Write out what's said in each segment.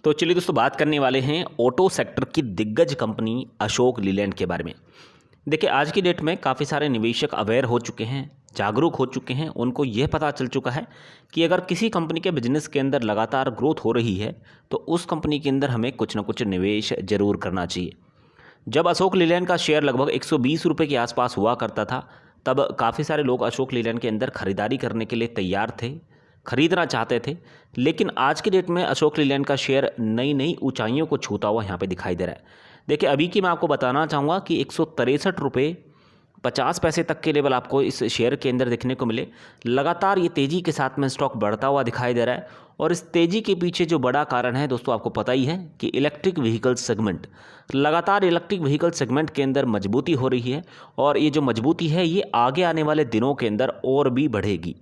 तो चलिए दोस्तों बात करने वाले हैं ऑटो सेक्टर की दिग्गज कंपनी अशोक लीलैंड के बारे में। देखिए आज की डेट में काफ़ी सारे निवेशक अवेयर हो चुके हैं, जागरूक हो चुके हैं। उनको यह पता चल चुका है कि अगर किसी कंपनी के बिजनेस के अंदर लगातार ग्रोथ हो रही है तो उस कंपनी के अंदर हमें कुछ ना कुछ निवेश जरूर करना चाहिए। जब अशोक लीलैंड का शेयर लगभग 120 रुपये के आसपास हुआ करता था तब काफ़ी सारे लोग अशोक लीलैंड के अंदर खरीदारी करने के लिए तैयार थे, खरीदना चाहते थे। लेकिन आज की डेट में अशोक लीलैंड का शेयर नई नई ऊंचाइयों को छूता हुआ यहाँ पे दिखाई दे रहा है। देखिए अभी की मैं आपको बताना चाहूँगा कि 163 रुपये 50 पैसे तक के लेवल आपको इस शेयर के अंदर देखने को मिले। लगातार ये तेज़ी के साथ में स्टॉक बढ़ता हुआ दिखाई दे रहा है और इस तेज़ी के पीछे जो बड़ा कारण है दोस्तों आपको पता ही है कि इलेक्ट्रिक व्हीकल सेगमेंट, लगातार इलेक्ट्रिक व्हीकल सेगमेंट के अंदर मजबूती हो रही है और ये जो मजबूती है ये आगे आने वाले दिनों के अंदर और भी बढ़ेगी।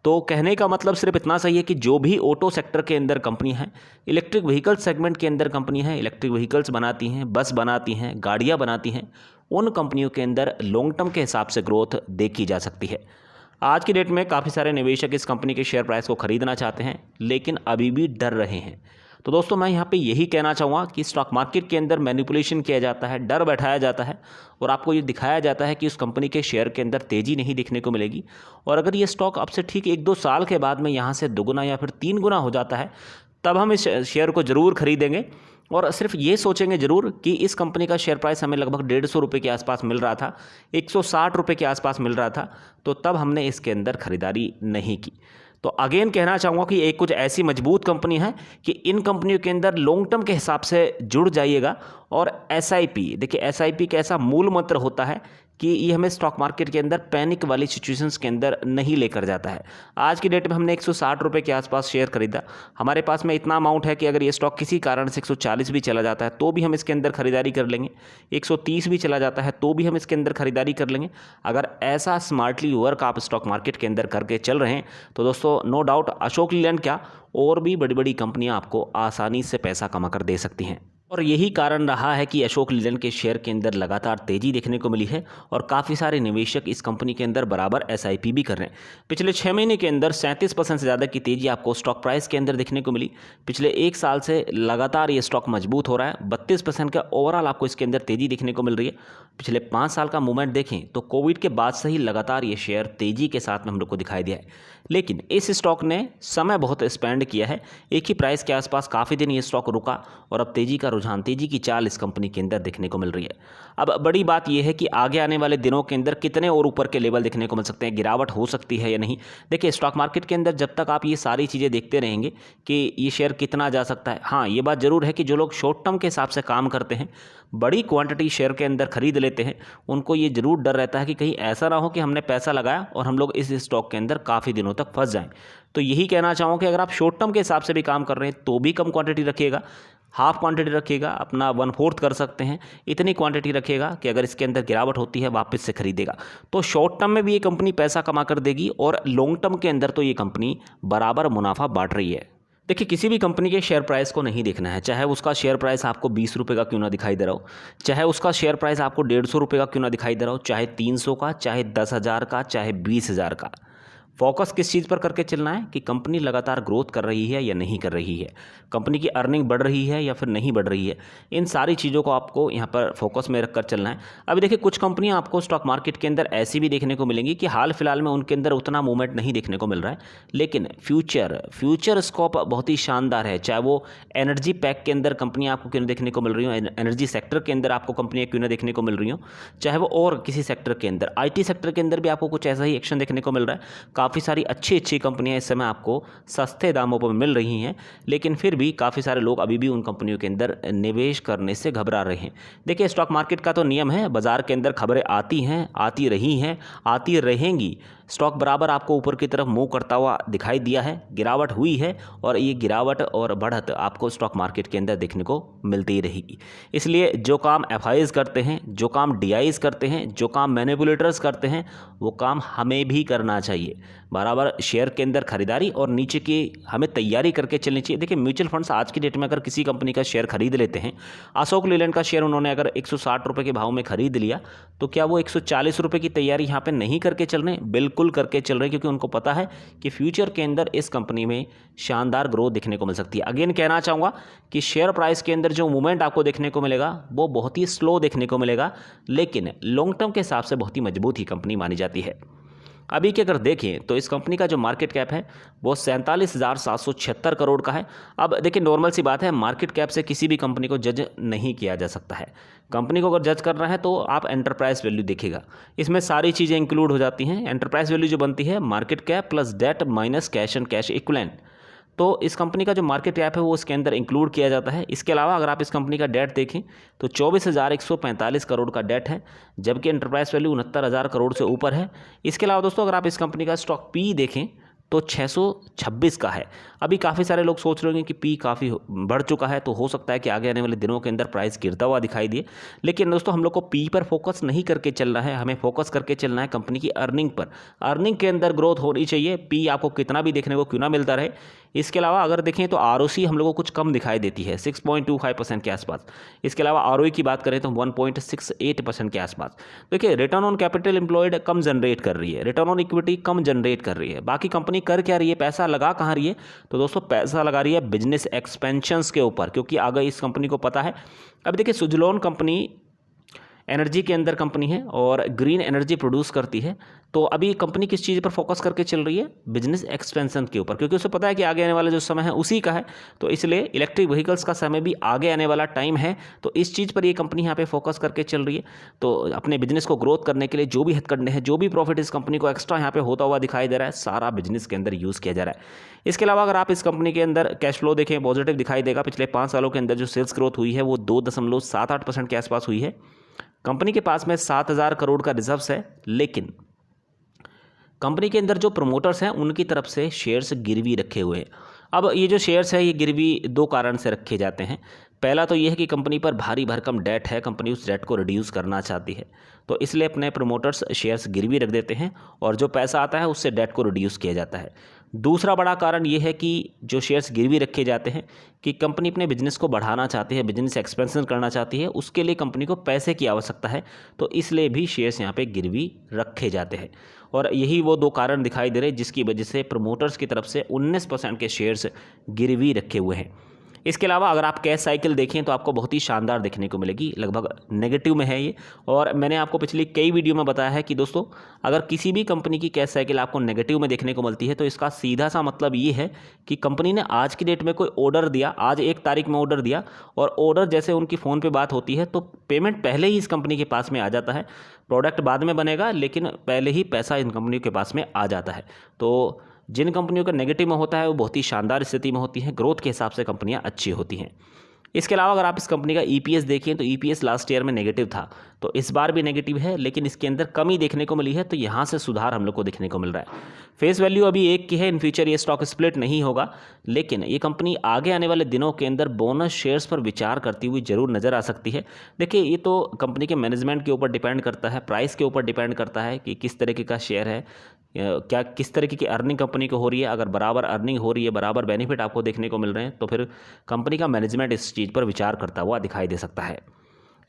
तो कहने का मतलब सिर्फ इतना सही है कि जो भी ऑटो सेक्टर के अंदर कंपनी है, इलेक्ट्रिक व्हीकल सेगमेंट के अंदर कंपनी है, इलेक्ट्रिक व्हीकल्स बनाती हैं, बस बनाती हैं, गाड़ियाँ बनाती हैं, उन कंपनियों के अंदर लॉन्ग टर्म के हिसाब से ग्रोथ देखी जा सकती है। आज की डेट में काफ़ी सारे निवेशक इस कंपनी के शेयर प्राइस को खरीदना चाहते हैं लेकिन अभी भी डर रहे हैं। तो दोस्तों मैं यहाँ पे यही कहना चाहूँगा कि स्टॉक मार्केट के अंदर मैनिपुलेशन किया जाता है, डर बैठाया जाता है और आपको ये दिखाया जाता है कि उस कंपनी के शेयर के अंदर तेज़ी नहीं देखने को मिलेगी। और अगर ये स्टॉक अब से ठीक 1-2 साल के बाद में यहाँ से दुगुना या फिर 3 गुना हो जाता है तब हम इस शेयर को ज़रूर खरीदेंगे और सिर्फ ये सोचेंगे ज़रूर कि इस कंपनी का शेयर प्राइस हमें लगभग 150 रुपये के आसपास मिल रहा था, 160 रुपये के आसपास मिल रहा था, तो तब हमने इसके अंदर खरीदारी नहीं की। तो अगेन कहना चाहूँगा कि एक कुछ ऐसी मजबूत कंपनी है कि इन कंपनियों के अंदर लॉन्ग टर्म के हिसाब से जुड़ जाइएगा। और एसआईपी, देखिए एसआईपी का ऐसा मूल मंत्र होता है कि ये हमें स्टॉक मार्केट के अंदर पैनिक वाली सिचुएशंस के अंदर नहीं लेकर जाता है। आज की डेट में हमने 160 रुपये के आसपास शेयर खरीदा, हमारे पास में इतना अमाउंट है कि अगर ये स्टॉक किसी कारण से 140 भी चला जाता है तो भी हम इसके अंदर खरीदारी कर लेंगे, 130 भी चला जाता है तो भी हम इसके अंदर खरीदारी कर लेंगे। अगर ऐसा स्मार्टली वर्क आप स्टॉक मार्केट के अंदर करके चल रहे हैं तो दोस्तों नो डाउट अशोक लीलैंड क्या और भी बड़ी बड़ी कंपनियाँ आपको आसानी से पैसा कमा कर दे सकती हैं। और यही कारण रहा है कि अशोक लीलैंड के शेयर के अंदर लगातार तेज़ी देखने को मिली है और काफ़ी सारे निवेशक इस कंपनी के अंदर बराबर एसआईपी भी कर रहे हैं। पिछले 6 महीने के अंदर 37% से ज़्यादा की तेज़ी आपको स्टॉक प्राइस के अंदर देखने को मिली। पिछले 1 साल से लगातार ये स्टॉक मजबूत हो रहा है, 32% का ओवरऑल आपको इसके अंदर तेज़ी देखने को मिल रही है। पिछले 5 साल का मूवमेंट देखें तो कोविड के बाद से ही लगातार ये शेयर तेज़ी के साथ में हम लोग को दिखाई दिया है। लेकिन इस स्टॉक ने समय बहुत स्पेंड किया है, एक ही प्राइस के आसपास काफ़ी दिन ये स्टॉक रुका और अब तेज़ी का रुझान, तेज़ी की चाल इस कंपनी के अंदर देखने को मिल रही है। अब बड़ी बात यह है कि आगे आने वाले दिनों के अंदर कितने और ऊपर के लेवल देखने को मिल सकते हैं, गिरावट हो सकती है या नहीं। देखिए स्टॉक मार्केट के अंदर जब तक आप ये सारी चीज़ें देखते रहेंगे कि ये शेयर कितना जा सकता है, हाँ ये बात ज़रूर है कि जो लोग शॉर्ट टर्म के हिसाब से काम करते हैं, बड़ी क्वांटिटी शेयर के अंदर खरीद लेते हैं, उनको ये ज़रूर डर रहता है कि कहीं ऐसा ना हो कि हमने पैसा लगाया और हम लोग इस स्टॉक के अंदर काफ़ी दिनों तक फंस जाएं। तो यही कहना चाहूँगा कि अगर आप शॉर्ट टर्म के हिसाब से भी काम कर रहे हैं तो भी कम क्वांटिटी रखिएगा, हाफ क्वांटिटी रखिएगा, अपना 1/4 कर सकते हैं, इतनी क्वांटिटी रखिएगा कि अगर इसके अंदर गिरावट होती है वापस से खरीदेगा। तो शॉर्ट टर्म में भी ये कंपनी पैसा कमा कर देगी और लॉन्ग टर्म के अंदर तो ये कंपनी बराबर मुनाफा बांट रही है। देखिए किसी भी कंपनी के शेयर प्राइस को नहीं देखना है, चाहे उसका शेयर प्राइस आपको 20 रुपये का क्यों ना दिखाई दे रहा हो, चाहे उसका शेयर प्राइस आपको 150 रुपये का क्यों ना दिखाई दे रहा हो, चाहे 300 का, चाहे 10,000 का, चाहे 20,000 का। फोकस किस चीज़ पर करके चलना है कि कंपनी लगातार ग्रोथ कर रही है या नहीं कर रही है, कंपनी की अर्निंग बढ़ रही है या फिर नहीं बढ़ रही है। इन सारी चीज़ों को आपको यहाँ पर फोकस में रखकर चलना है। अभी देखिए कुछ कंपनियाँ आपको स्टॉक मार्केट के अंदर ऐसी भी देखने को मिलेंगी कि हाल फिलहाल में उनके अंदर उतना मूवमेंट नहीं देखने को मिल रहा है, लेकिन फ्यूचर स्कोप बहुत ही शानदार है। चाहे वो एनर्जी पैक के अंदर कंपनियाँ आपको क्यों देखने को मिल रही हो, एनर्जी सेक्टर के अंदर आपको कंपनियाँ क्यों ना देखने को मिल रही हो, चाहे वो और किसी सेक्टर के अंदर, IT सेक्टर के अंदर भी आपको कुछ ऐसा ही एक्शन देखने को मिल रहा है। काफ़ी सारी अच्छी अच्छी कंपनियां इस समय आपको सस्ते दामों पर मिल रही हैं, लेकिन फिर भी काफ़ी सारे लोग अभी भी उन कंपनियों के अंदर निवेश करने से घबरा रहे हैं। देखिए स्टॉक मार्केट का तो नियम है, बाजार के अंदर खबरें आती हैं, आती रही हैं, आती रहेंगी। स्टॉक बराबर आपको ऊपर की तरफ मूव करता हुआ दिखाई दिया है, गिरावट हुई है और ये गिरावट और बढ़त आपको स्टॉक मार्केट के अंदर देखने को मिलती ही रहेगी। इसलिए जो काम FIs करते हैं, जो काम DIs करते हैं, जो काम मैनिपुलेटर्स करते हैं, वो काम हमें भी करना चाहिए। बराबर शेयर के अंदर खरीदारी और नीचे की हमें तैयारी करके चलनी चाहिए। देखिए म्यूचुअल फंड्स आज की डेट में अगर किसी कंपनी का शेयर खरीद लेते हैं, अशोक लीलैंड का शेयर उन्होंने अगर 160 रुपये के भाव में खरीद लिया, तो क्या वो 140 रुपये की तैयारी यहाँ पे नहीं करके चल रहे हैं? बिल्कुल करके चल रहे हैं, क्योंकि उनको पता है कि फ्यूचर के अंदर इस कंपनी में शानदार ग्रोथ देखने को मिल सकती है। अगेन कहना चाहूँगा कि शेयर प्राइस के अंदर जो मूवमेंट आपको देखने को मिलेगा वो बहुत ही स्लो देखने को मिलेगा, लेकिन लॉन्ग टर्म के हिसाब से बहुत ही मजबूत ही कंपनी मानी जाती है। अभी की अगर देखें तो इस कंपनी का जो मार्केट कैप है वो 47,776 करोड़ का है। अब देखिए नॉर्मल सी बात है, मार्केट कैप से किसी भी कंपनी को जज नहीं किया जा सकता है। कंपनी को अगर जज करना है तो आप एंटरप्राइज वैल्यू देखिएगा, इसमें सारी चीज़ें इंक्लूड हो जाती हैं। एंटरप्राइज वैल्यू जो बनती है market cap plus debt minus cash and cash equivalent, तो इस कंपनी का जो मार्केट कैप है वो इसके अंदर इंक्लूड किया जाता है। इसके अलावा अगर आप इस कंपनी का डेट देखें तो 24,145 करोड़ का डेट है, जबकि एंटरप्राइज वैल्यू 69,000 करोड़ से ऊपर है। इसके अलावा दोस्तों अगर आप इस कंपनी का स्टॉक पी देखें तो 626 का है। अभी काफ़ी सारे लोग सोच रहे होंगे कि पी काफ़ी बढ़ चुका है, तो हो सकता है कि आगे आने वाले दिनों के अंदर प्राइस गिरता हुआ दिखाई दिए, लेकिन दोस्तों हम लोग को पी पर फोकस नहीं करके चलना है, हमें फोकस करके चलना है कंपनी की अर्निंग पर। अर्निंग के अंदर ग्रोथ होनी चाहिए, पी आपको कितना भी देखने को क्यों ना मिलता रहे। इसके अलावा अगर देखें तो आरओसी हम लोगों को कुछ कम दिखाई देती है 6.25% के आसपास। इसके अलावा आरओई की बात करें तो 1.68% के आसपास। देखिए return on capital employed come generate कर रही है, return on equity come generate कर रही है। बाकी कंपनी कर क्या रही है, पैसा लगा कहाँ रही है, तो दोस्तों पैसा लगा रही है बिजनेस एक्सपेंशंस के ऊपर, क्योंकि आगे इस कंपनी को पता है। अब देखिए सुजलॉन कंपनी एनर्जी के अंदर कंपनी है और ग्रीन एनर्जी प्रोड्यूस करती है, तो अभी कंपनी किस चीज़ पर फोकस करके चल रही है, बिजनेस एक्सपेंशन के ऊपर, क्योंकि उसे पता है कि आगे आने वाला जो समय है उसी का है। तो इसलिए इलेक्ट्रिक व्हीकल्स का समय भी आगे आने वाला टाइम है, तो इस चीज़ पर ये कंपनी यहाँ पे फोकस करके चल रही है। तो अपने बिजनेस को ग्रोथ करने के लिए जो भी हथकंडे हैं, जो भी प्रॉफिट इस कंपनी को एक्स्ट्रा यहाँ पे होता हुआ दिखाई दे रहा है, सारा बिजनेस के अंदर यूज़ किया जा रहा है। इसके अलावा अगर आप इस कंपनी के अंदर कैश फ्लो देखें पॉजिटिव दिखाई देगा। पिछले 5 सालों के अंदर जो सेल्स ग्रोथ हुई है वो 2.78% के आसपास हुई है। कंपनी के पास में 7,000 करोड़ का रिजर्व्स है, लेकिन कंपनी के अंदर जो प्रमोटर्स हैं उनकी तरफ से शेयर्स गिरवी रखे हुए हैं। अब ये जो शेयर्स है ये गिरवी 2 कारण से रखे जाते हैं। पहला तो ये है कि कंपनी पर भारी भरकम डेट है, कंपनी उस डेट को रिड्यूस करना चाहती है, तो इसलिए अपने प्रमोटर्स शेयर्स गिरवी रख देते हैं और जो पैसा आता है उससे डेट को रिड्यूस किया जाता है। दूसरा बड़ा कारण ये है कि जो शेयर्स गिरवी रखे जाते हैं कि कंपनी अपने बिजनेस को बढ़ाना चाहती है, बिजनेस एक्सपेंशन करना चाहती है, उसके लिए कंपनी को पैसे की आवश्यकता है, तो इसलिए भी शेयर्स यहाँ पे गिरवी रखे जाते हैं। और यही वो 2 कारण दिखाई दे रहे हैं जिसकी वजह से प्रमोटर्स की तरफ से 19% के शेयर्स गिरवी रखे हुए हैं। इसके अलावा अगर आप कैश साइकिल देखें तो आपको बहुत ही शानदार देखने को मिलेगी, लगभग नेगेटिव में है ये। और मैंने आपको पिछली कई वीडियो में बताया है कि दोस्तों अगर किसी भी कंपनी की कैश साइकिल आपको नेगेटिव में देखने को मिलती है तो इसका सीधा सा मतलब ये है कि कंपनी ने आज की डेट में कोई ऑर्डर दिया, आज 1 तारीख में ऑर्डर दिया, और ऑर्डर जैसे उनकी फ़ोन पे बात होती है तो पेमेंट पहले ही इस कंपनी के पास में आ जाता है। प्रोडक्ट बाद में बनेगा, लेकिन पहले ही पैसा इन कंपनियों के पास में आ जाता है। तो जिन कंपनियों का नेगेटिव में होता है वो बहुत ही शानदार स्थिति में होती हैं, ग्रोथ के हिसाब से कंपनियां अच्छी होती हैं। इसके अलावा अगर आप इस कंपनी का ईपीएस देखें तो ईपीएस लास्ट ईयर में नेगेटिव था, तो इस बार भी नेगेटिव है, लेकिन इसके अंदर कमी देखने को मिली है, तो यहाँ से सुधार हम लोग को देखने को मिल रहा है। फेस वैल्यू अभी 1 की है, इन फ्यूचर ये स्टॉक स्प्लिट नहीं होगा, लेकिन ये कंपनी आगे आने वाले दिनों के अंदर बोनस शेयर्स पर विचार करती हुई जरूर नज़र आ सकती है। देखिए ये तो कंपनी के मैनेजमेंट के ऊपर डिपेंड करता है, प्राइस के ऊपर डिपेंड करता है कि किस तरीके का शेयर है, क्या किस तरीके की अर्निंग कंपनी को हो रही है। अगर बराबर अर्निंग हो रही है, बराबर बेनिफिट आपको देखने को मिल रहे हैं, तो फिर कंपनी का मैनेजमेंट इस चीज़ पर विचार करता हुआ दिखाई दे सकता है।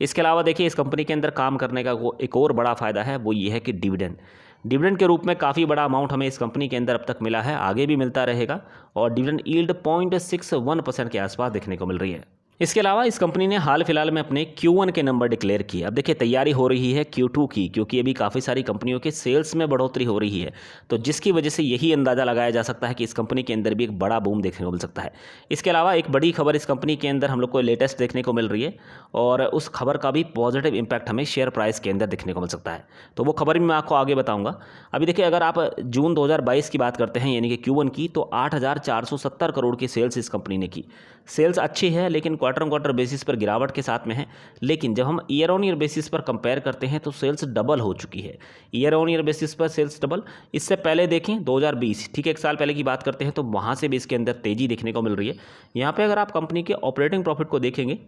इसके अलावा देखिए इस कंपनी के अंदर काम करने का एक और बड़ा फ़ायदा है, वो ये है कि डिविडेंड के रूप में काफ़ी बड़ा अमाउंट हमें इस कंपनी के अंदर अब तक मिला है, आगे भी मिलता रहेगा, और डिविडेंड यील्ड 0.61% के आसपास देखने को मिल रही है। इसके अलावा इस कंपनी ने हाल फिलहाल में अपने Q1 के नंबर डिक्लेयर किए। अब देखिए तैयारी हो रही है Q2 की, क्योंकि अभी काफ़ी सारी कंपनियों के सेल्स में बढ़ोतरी हो रही है, तो जिसकी वजह से यही अंदाज़ा लगाया जा सकता है कि इस कंपनी के अंदर भी एक बड़ा बूम देखने को मिल सकता है। इसके अलावा एक बड़ी खबर इस कंपनी के अंदर हम लोग को लेटेस्ट देखने को मिल रही है, और उस खबर का भी पॉजिटिव इंपैक्ट हमें शेयर प्राइस के अंदर देखने को मिल सकता है, तो वो खबर भी मैं आपको आगे बताऊँगा। अभी देखिए अगर आप जून 2022 की बात करते हैं, यानी कि Q1 की, तो 8,470 करोड़ की सेल्स इस कंपनी ने की। सेल्स अच्छी है, लेकिन क्वार्टर ऑन क्वार्टर बेसिस पर गिरावट के साथ में है, लेकिन जब हम ईयर ऑन ईयर बेसिस पर कंपेयर करते हैं तो सेल्स डबल हो चुकी है। ईयर ऑन ईयर बेसिस पर सेल्स डबल। इससे पहले देखें 2020, ठीक है, 1 साल पहले की बात करते हैं, तो वहाँ से भी इसके अंदर तेज़ी देखने को मिल रही है। यहाँ पे अगर आप कंपनी के ऑपरेटिंग प्रॉफिट को देखेंगे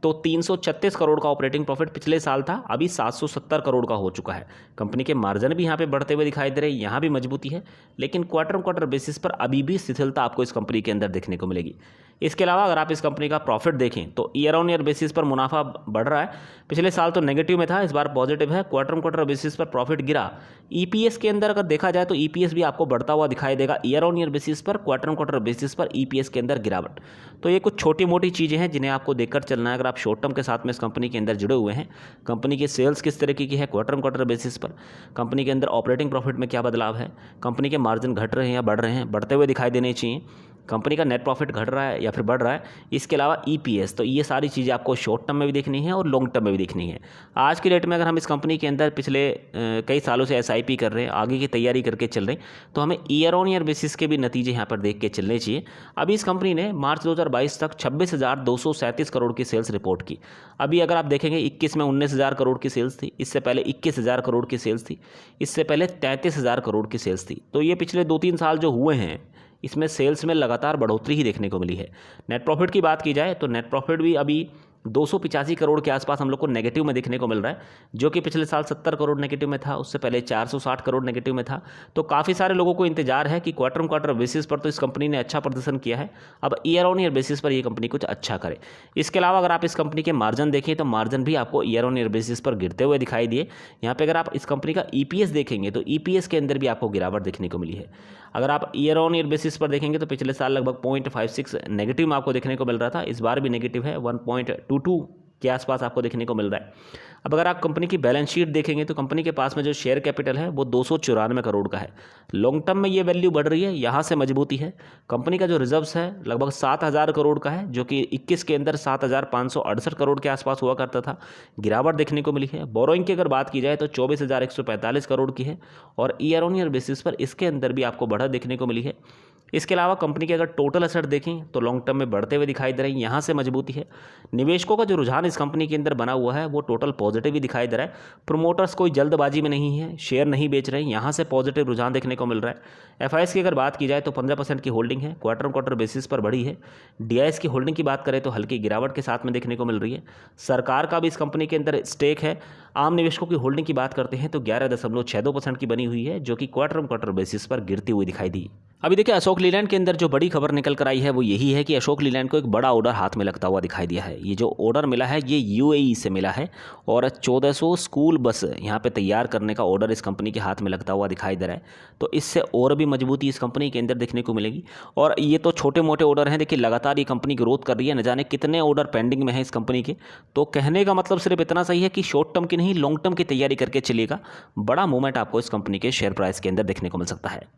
तो 336 करोड़ का ऑपरेटिंग प्रॉफिट पिछले साल था, अभी 770 करोड़ का हो चुका है। कंपनी के मार्जिन भी यहाँ पे बढ़ते हुए दिखाई दे रहे हैं, यहाँ भी मजबूती है, लेकिन क्वार्टर क्वार्टर बेसिस पर अभी भी शिथिलता आपको इस कंपनी के अंदर देखने को मिलेगी। इसके अलावा अगर आप इस कंपनी का प्रॉफिट देखें तो ईयर ऑन ईयर बेसिस पर मुनाफा बढ़ रहा है। पिछले साल तो नेगेटिव में था, इस बार पॉजिटिव है। क्वार्टर क्वार्टर बेसिस पर प्रॉफिट गिरा। ईपीएस के अंदर अगर देखा जाए तो ईपीएस भी आपको बढ़ता हुआ दिखाई देगा ईयर ऑन ईयर बेसिस पर, क्वार्टर क्वार्टर बेसिस पर ईपीएस के अंदर गिरावट। तो ये कुछ छोटी मोटी चीज़ें हैं जिन्हें आपको देखकर चलना है अगर आप शॉर्ट टर्म के साथ में इस कंपनी के अंदर जुड़े हुए हैं। कंपनी की सेल्स किस तरीके की है क्वार्टर क्वार्टर बेसिस पर, कंपनी के अंदर ऑपरेटिंग प्रॉफिट में क्या बदलाव है, कंपनी के मार्जिन घट रहे हैं या बढ़ रहे हैं, बढ़ते हुए दिखाई देने चाहिए, कंपनी का नेट प्रॉफिट घट रहा है या फिर बढ़ रहा है, इसके अलावा ईपीएस। तो ये सारी चीज़ें आपको शॉर्ट टर्म में भी देखनी है और लॉन्ग टर्म में भी देखनी है। आज की डेट में अगर हम इस कंपनी के अंदर पिछले कई सालों से एसआईपी कर रहे हैं, आगे की तैयारी करके चल रहे हैं, तो हमें ईयर ऑन ईयर बेसिस के भी नतीजे यहाँ पर देख के चलने चाहिए। अभी इस कंपनी ने मार्च 2022 तक 26,237 करोड़ की सेल्स रिपोर्ट की। अभी अगर आप देखेंगे 21 में 19,000 करोड़ की सेल्स थी, इससे पहले 21,000 करोड़ की सेल्स थी, इससे पहले 33,000 करोड़ की सेल्स थी। तो ये पिछले 2-3 साल जो हुए हैं इसमें सेल्स में लगातार बढ़ोतरी ही देखने को मिली है। नेट प्रॉफिट की बात की जाए तो नेट प्रॉफिट भी अभी 285 करोड़ के आसपास हम लोग को नेगेटिव में देखने को मिल रहा है, जो कि पिछले साल 70 करोड़ नेगेटिव में था, उससे पहले 460 करोड़ नेगेटिव में था। तो काफ़ी सारे लोगों को इंतजार है कि क्वार्टर क्वार्टर बेसिस पर तो इस कंपनी ने अच्छा प्रदर्शन किया है, अब ईयर ऑन ईयर बेसिस पर ये कंपनी कुछ अच्छा करे। इसके अलावा अगर आप इस कंपनी के मार्जिन देखें तो मार्जिन भी आपको ईयर ऑन ईयर बेसिस पर गिरते हुए दिखाई दिए। यहाँ पर अगर आप इस कंपनी का ईपीएस देखेंगे तो ईपीएस के अंदर भी आपको गिरावट देखने को मिली है। अगर आप ईयर ऑन ईयर बेसिस पर देखेंगे तो पिछले साल लगभग 0.56 नेगेटिव में आपको देखने को मिल रहा था, इस बार भी नेगेटिव है, 1.22 के आसपास आपको देखने को मिल रहा है। अब अगर आप कंपनी की बैलेंस शीट देखेंगे तो कंपनी के पास में जो शेयर कैपिटल है वो 294 करोड़ का है। लॉन्ग टर्म में ये वैल्यू बढ़ रही है, यहाँ से मजबूती है। कंपनी का जो रिजर्व्स है लगभग 7,000 करोड़ का है, जो कि 21 के अंदर 7,568 करोड़ के आसपास हुआ करता था, गिरावट देखने को मिली है। बोरोइंग की अगर बात की जाए तो 24,145 करोड़ की है और ईयर ऑन ईयर बेसिस पर इसके अंदर भी आपको बढ़त देखने को मिली है। इसके अलावा कंपनी के अगर टोटल एसेट देखें तो लॉन्ग टर्म में बढ़ते हुए दिखाई दे रहे हैं, यहाँ से मजबूती है। निवेशकों का जो रुझान इस कंपनी के अंदर बना हुआ है वो टोटल पॉजिटिव ही दिखाई दे रहा है। प्रोमोटर्स कोई जल्दबाजी में नहीं है, शेयर नहीं बेच रहे हैं, यहाँ से पॉजिटिव रुझान देखने को मिल रहा है। एफआईएस की अगर बात की जाए तो 15% की होल्डिंग है, क्वार्टर क्वार्टर बेसिस पर बढ़ी है। डीआईएस की होल्डिंग की बात करें तो हल्की गिरावट के साथ में देखने को मिल रही है। सरकार का भी इस कंपनी के अंदर स्टेक है। आम निवेशकों की होल्डिंग की बात करते हैं तो 11.62% की बनी हुई है, जो कि क्वार्टर क्वार्टर बेसिस पर गिरती हुई दिखाई दी। अभी देखिए अशोक लीलैंड के अंदर जो बड़ी खबर निकल कर आई है वो यही है कि अशोक लीलैंड को एक बड़ा ऑर्डर हाथ में लगता हुआ दिखाई दिया है। ये जो ऑर्डर मिला है ये यूएई से मिला है और 1400 स्कूल बस यहाँ पे तैयार करने का ऑर्डर इस कंपनी के हाथ में लगता हुआ दिखाई दे रहा है। तो इससे और भी मजबूती इस कंपनी के अंदर देखने को मिलेगी। और ये तो छोटे मोटे ऑर्डर हैं, देखिए लगातार ये कंपनी ग्रोथ कर रही है, न जाने कितने ऑर्डर पेंडिंग में है इस कंपनी के। तो कहने का मतलब सिर्फ इतना सही है कि शॉर्ट टर्म की नहीं लॉन्ग टर्म की तैयारी करके चलिएगा, बड़ा मूवमेंट आपको इस कंपनी के शेयर प्राइस के अंदर देखने को मिल सकता है।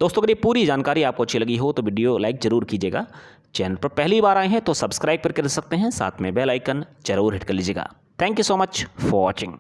दोस्तों अगर ये पूरी जानकारी आपको अच्छी लगी हो तो वीडियो लाइक जरूर कीजिएगा। चैनल पर पहली बार आए हैं तो सब्सक्राइब करके रख सकते हैं, साथ में बेल आइकन जरूर हिट कर लीजिएगा। Thank you so much for watching.